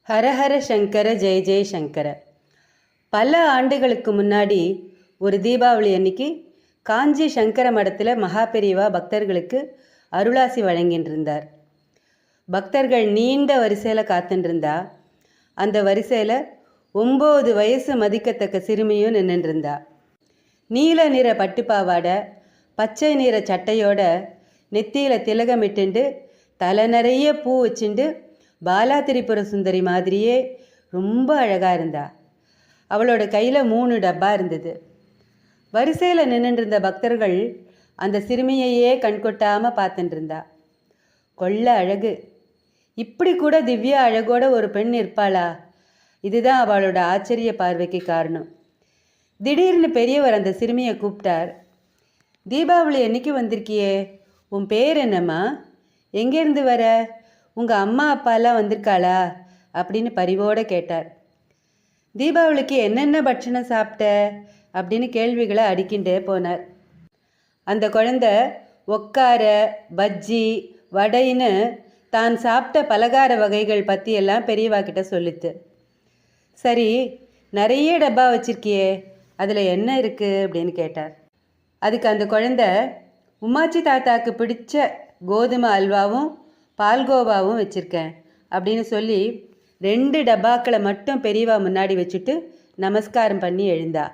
ஹரஹர சங்கர ஜெய ஜெய சங்கர. பல ஆண்டுகளுக்கு முன்னாடி ஒரு தீபாவளி அன்னைக்கு காஞ்சி சங்கர மடத்தில் மகாபெரிவா பக்தர்களுக்கு அருளாசி வழங்கின்றிருந்தார். பக்தர்கள் நீண்ட வரிசையில் காத்துருந்தா. அந்த வரிசையில் 9 வயசு மதிக்கத்தக்க சிறுமியும் நின்றுருந்தா. நீல நிற பட்டுப்பாவாடை, பச்சை நிற சட்டையோட, நெத்தியில் திலகமிட்டுண்டு, தலை நிறைய பூ வச்சுண்டு பாலா திரிபுர சுந்தரி மாதிரியே ரொம்ப அழகாக இருந்தா. அவளோட கையில் 3 டப்பா இருந்தது. வரிசையில் நின்றுருந்த பக்தர்கள் அந்த சிறுமியையே கண்கொட்டாமல் பார்த்துட்டு இருந்தா. கொள்ள அழகு! இப்படி கூட திவ்ய அழகோட ஒரு பெண் இருப்பாளா? இதுதான் அவளோட ஆச்சரிய பார்வைக்கு காரணம். திடீர்னு பெரியவர் அந்த சிறுமியை கூப்பிட்டார். தீபாவளி என்னைக்கு வந்திருக்கியே, உன் பேர் என்னம்மா? எங்கேருந்து வர? உங்கள் அம்மா அப்பாலாம் வந்திருக்காளா அப்படின்னு பரிவோடு கேட்டார். தீபாவளிக்கு என்னென்ன பட்சணம் சாப்பிட்ட அப்படின்னு கேள்விகளை அடிக்கின்றே போனார். அந்த குழந்தை ஒக்கார, பஜ்ஜி, வடைன்னு தான் சாப்பிட்ட பலகார வகைகள் பற்றியெல்லாம் பெரியவா கிட்ட சொல்லித்து. சரி, நிறைய டப்பா வச்சிருக்கியே, அதில் என்ன இருக்குது அப்படின்னு கேட்டார். அதுக்கு அந்த குழந்தை, உமாச்சி தாத்தாக்கு பிடிச்ச கோதுமை அல்வாவும் பால்கோவாவும் வச்சுருக்கேன் அப்படின்னு சொல்லி 2 டப்பாக்களை மட்டும் பெரியவா முன்னாடி வச்சுட்டு நமஸ்காரம் பண்ணி எழுந்தா.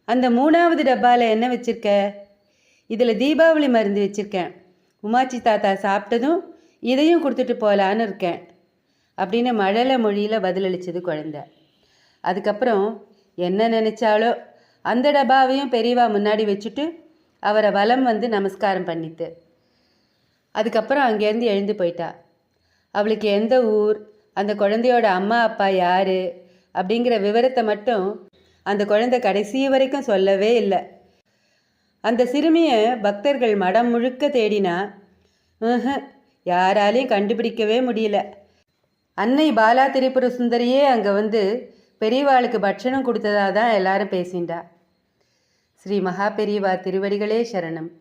அந்த 3வது டப்பாவில் என்ன வச்சுருக்க? இதில் தீபாவளி மருந்து வச்சுருக்கேன். உமாச்சி தாத்தா சாப்பிட்டதும் இதையும் கொடுத்துட்டு போகலான்னு இருக்கேன் அப்படின்னு மழலை மொழியில் பதிலளித்தது குழந்தை. அதுக்கப்புறம் என்ன நினச்சாலோ அந்த டப்பாவையும் பெரியவா முன்னாடி வச்சுட்டு அவரை வலம் வந்து நமஸ்காரம் பண்ணிட்டு அதுக்கப்புறம் அங்கேருந்து எழுந்து போயிட்டா. அவளுக்கு எந்த ஊர், அந்த குழந்தையோட அம்மா அப்பா யார் அப்படிங்கிற விவரத்தை மட்டும் அந்த குழந்தை கடைசி வரைக்கும் சொல்லவே இல்லை. அந்த சிறுமியை பக்தர்கள் மடம் முழுக்க தேடினா யாராலையும் கண்டுபிடிக்கவே முடியல. அன்னை பாலா திரிபுர சுந்தரியே அங்கே வந்து பெரியவாளுக்கு பட்சணம் கொடுத்ததாக தான் எல்லாரும் பேசிண்டா. ஸ்ரீ மகாபெரிவா திருவடிகளே சரணம்.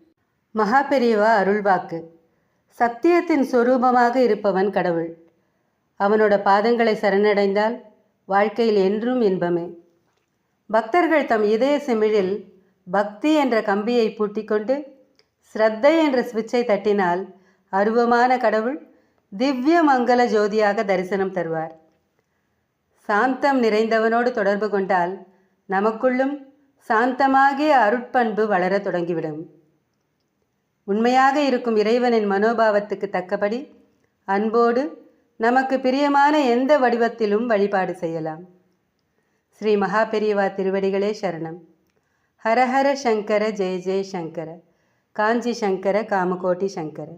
மகாபெரிவா அருள்வாக்கு. சத்தியத்தின் சொரூபமாக இருப்பவன் கடவுள். அவனோட பாதங்களை சரணடைந்தால் வாழ்க்கையில் என்றும் இன்பமே. பக்தர்கள் தம் இதய செமிழில் பக்தி என்ற கம்பியை பூட்டிக்கொண்டு ஸ்ரத்தை என்ற சுவிட்சை தட்டினால் அருவமான கடவுள் திவ்ய மங்கள ஜோதியாக தரிசனம் தருவார். சாந்தம் நிறைந்தவனோடு தொடர்பு கொண்டால் நமக்குள்ளும் சாந்தமாகிய அருட்பண்பு வளர தொடங்கிவிடும். உண்மையாக இருக்கும் இறைவனின் மனோபாவத்துக்கு தக்கபடி அன்போடு நமக்கு பிரியமான எந்த வடிவத்திலும் வழிபாடு செய்யலாம். ஸ்ரீ மகாபெரிவா திருவடிகளே சரணம். ஹரஹர சங்கர ஜெய ஜெய சங்கர. காஞ்சி சங்கர காமகோட்டி சங்கர.